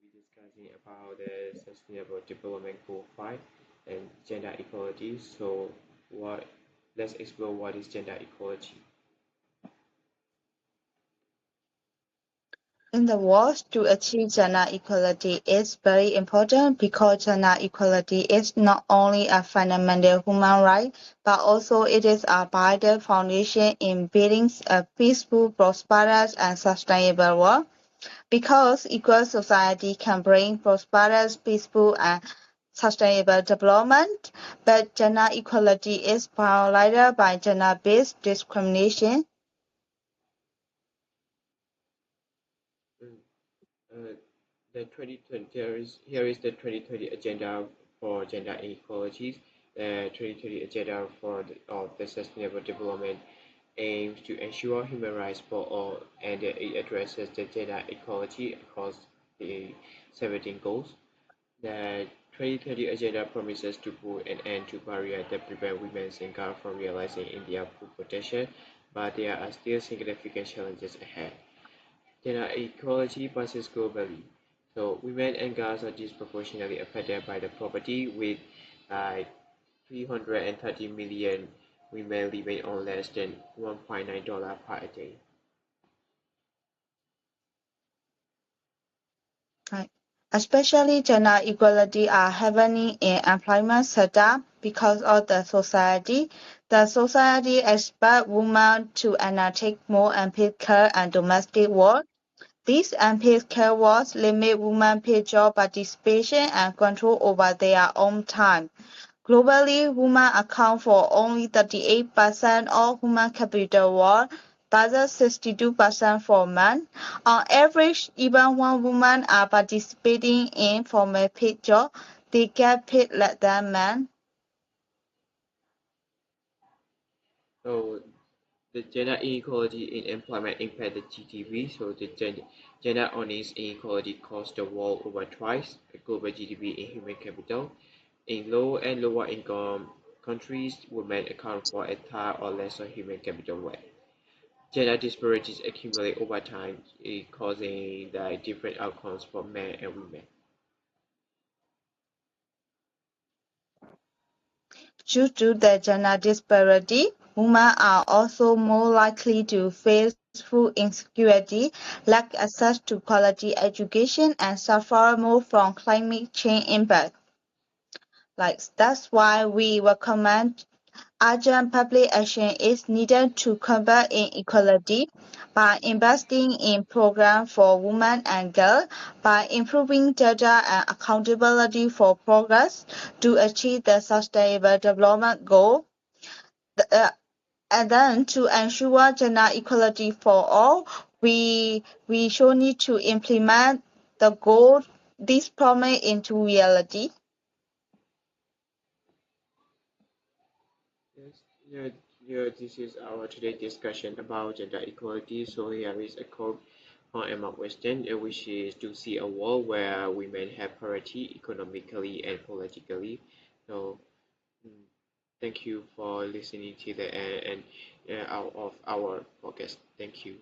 be discussing about the Sustainable Development Goal 5 and gender equality. What? Let's explore what is gender equality. In the world, to achieve gender equality is very important because gender equality is not only a fundamental human right, but also it is a vital foundation in building a peaceful, prosperous, and sustainable world. Because equal society can bring prosperous, peaceful, and sustainable development, but gender equality is violated by gender-based discrimination. Mm, Uh, the 2020 here is the 2020 agenda for gender inequalities. The 2020 agenda of the Sustainable Development aims to ensure human rights for all, and it addresses the gender equality across the 17 goals. The 2030 agenda promises to put an end to barriers that prevent women and girls from realizing their full potential, but there are still significant challenges ahead. Gender equality passes globally. So women and girls are disproportionately affected by the poverty, with like 330 million women living on less than $1.9 per day. Right. Especially gender equality are happening in employment sector because of the society. The society expects women to undertake more unpaid care and domestic work. These unpaid care works limit women's paid job participation and control over their own time. Globally, women account for only 38% of human capital work, versus 62% for men. On average, even when women are participating in formal paid jobs, they get paid less than men. So the gender inequality in employment impact the GDP. So the gender earnings inequality costs the world over twice the global GDP in human capital. In low and lower income countries, women account for a third or less of human capital wealth. Gender disparities accumulate over time, causing the different outcomes for men and women. Due to the gender disparity, women are also more likely to face food insecurity, lack access to quality education, and suffer more from climate change impact. That's why we recommend urgent public action is needed to combat inequality by investing in programs for women and girls, by improving data and accountability for progress to achieve the Sustainable Development Goal, uh, and then to ensure gender equality for all, we sure need to implement the goal, this promise into reality. Yes, yeah, yeah, this is our today discussion about gender equality. So here is a quote from Emma Weston, which is to see a world where women have parity economically and politically. So mm, thank you for listening to the end and out of our podcast. Thank you.